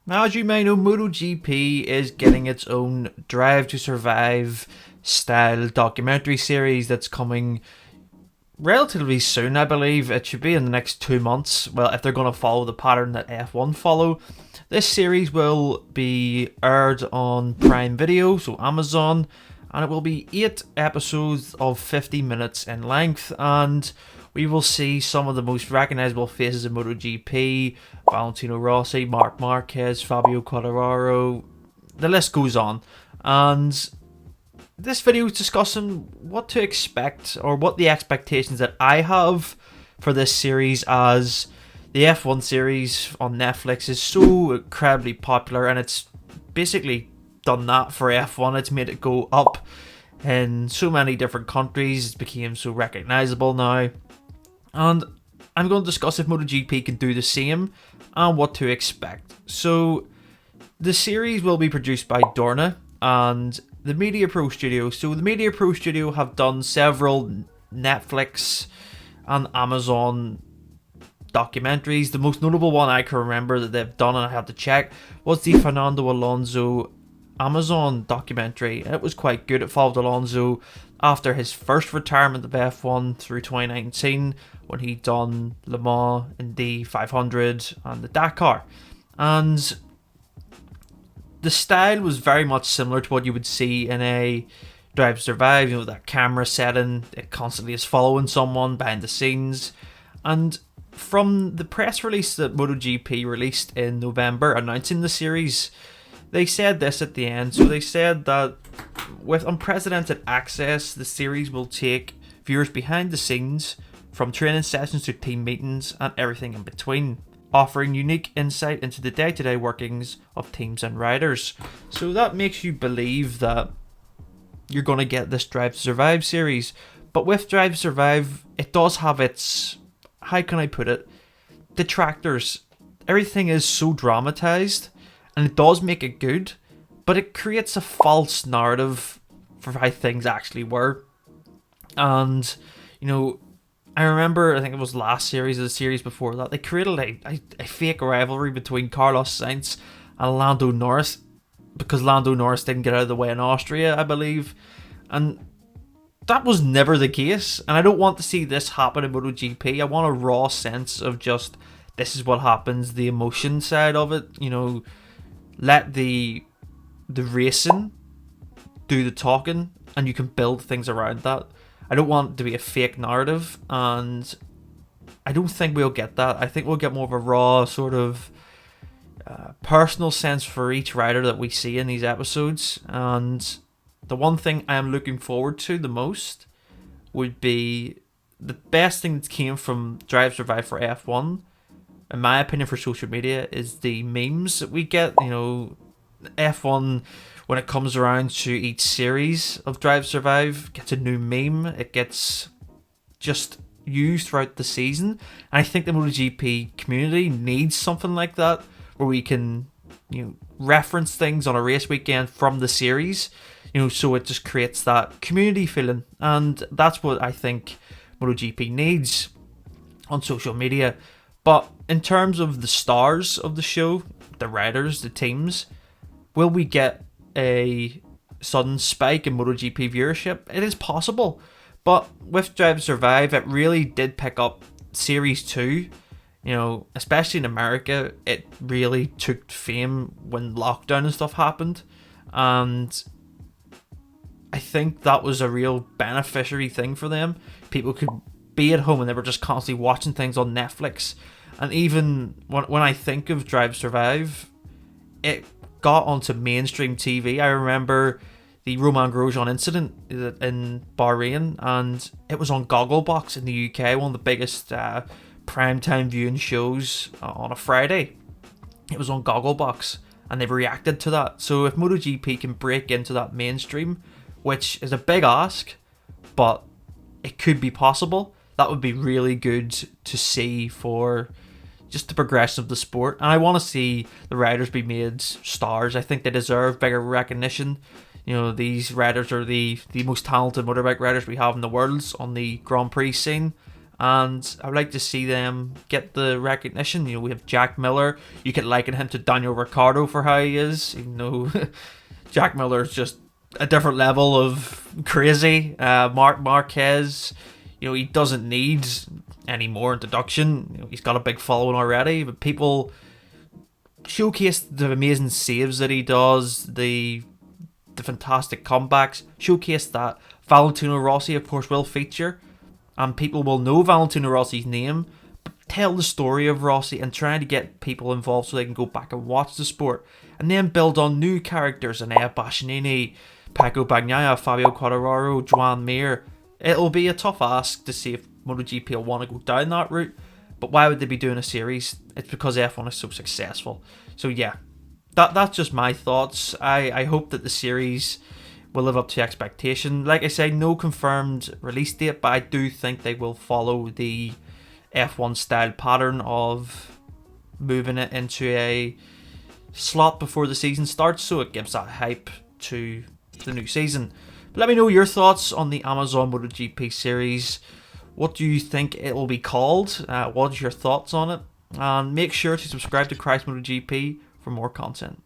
Now, as you may know, MotoGP is getting its own Drive to Survive style documentary series that's coming relatively soon, I believe. It should be in the next 2 months. Well, if they're going to follow the pattern that F1 follow. This series will be aired on Prime Video, so Amazon, and it will be 8 episodes of 50 minutes in length, and we will see some of the most recognisable faces in MotoGP: Valentino Rossi, Marc Marquez, Fabio Quartararo, the list goes on. And this video is discussing what to expect, or what the expectations that I have for this series, as the F1 series on Netflix is so incredibly popular, and it's basically done that for F1. It's made it go up in so many different countries. It became so recognisable now. And I'm going to discuss if MotoGP can do the same and what to expect. So, the series will be produced by Dorna and the Media Pro Studio. So, the Media Pro Studio have done several Netflix and Amazon documentaries. The most notable one I can remember that they've done, and I had to check, was the Fernando Alonso Amazon documentary. It was quite good. It followed Alonso after his first retirement of F1 through 2019, when he done Le Mans, Indy 500 and the Dakar. And the style was very much similar to what you would see in a Drive to Survive. You know, that camera setting, it constantly is following someone behind the scenes. And from the press release that MotoGP released in November announcing the series, they said this at the end. So they said that with unprecedented access, the series will take viewers behind the scenes, from training sessions to team meetings and everything in between, offering unique insight into the day-to-day workings of teams and riders. So that makes you believe that you're going to get this Drive to Survive series. But with Drive to Survive, it does have its, how can I put it, detractors. Everything is so dramatized, and it does make it good, but it creates a false narrative for how things actually were. And, you know, I remember, I think it was last series or the series before that, they created a fake rivalry between Carlos Sainz and Lando Norris, because Lando Norris didn't get out of the way in Austria, I believe. And that was never the case, and I don't want to see this happen in MotoGP. I want a raw sense of just, this is what happens, the emotion side of it. You know, let the racing do the talking, and you can build things around that. I don't want it to be a fake narrative, and I don't think we'll get that. I think we'll get more of a raw sort of personal sense for each rider that we see in these episodes. And the one thing I am looking forward to the most would be the best thing that came from Drive Survive for F1, in my opinion, for social media, is the memes that we get. You know, F1, when it comes around to each series of Drive Survive, gets a new meme. It gets just used throughout the season. And I think the MotoGP community needs something like that, where we can, you know, reference things on a race weekend from the series, you know, so it just creates that community feeling. And that's what I think MotoGP needs on social media. But in terms of the stars of the show, the riders, the teams, will we get a sudden spike in MotoGP viewership? It is possible. But with Drive to Survive, it really did pick up Series 2. You know, especially in America, it really took fame when lockdown and stuff happened. And I think that was a real beneficiary thing for them. People could be at home and they were just constantly watching things on Netflix. And even when I think of Drive to Survive, it got onto mainstream TV. I remember the Romain Grosjean incident in Bahrain, and it was on Gogglebox in the UK, one of the biggest primetime viewing shows on a Friday. It was on Gogglebox, and they've reacted to that. So if MotoGP can break into that mainstream, which is a big ask, but it could be possible, that would be really good to see for just the progression of the sport. And I want to see the riders be made stars. I think they deserve bigger recognition. You know, these riders are the most talented motorbike riders we have in the world on the Grand Prix scene, and I would like to see them get the recognition. You know, we have Jack Miller. You could liken him to Daniel Ricciardo for how he is, even though Jack Miller is just a different level of crazy. Marc Marquez, you know, he doesn't need any more introduction. You know, he's got a big following already, but people showcase the amazing saves that he does, the fantastic comebacks. Showcase that. Valentino Rossi, of course, will feature, and people will know Valentino Rossi's name. But tell the story of Rossi and try to get people involved so they can go back and watch the sport, and then build on new characters: Enea Bastianini, Pecco Bagnaia, Fabio Quartararo, Joan Mir. It'll be a tough ask to see if MotoGP will want to go down that route, but why would they be doing a series? It's because F1 is so successful. So yeah, that's just my thoughts. I hope that the series will live up to expectation. Like I say, no confirmed release date, but I do think they will follow the F1 style pattern of moving it into a slot before the season starts, so it gives that hype to the new season. But let me know your thoughts on the Amazon MotoGP series. What do you think it will be called? What's your thoughts on it? And make sure to subscribe to Christ MotoGP for more content.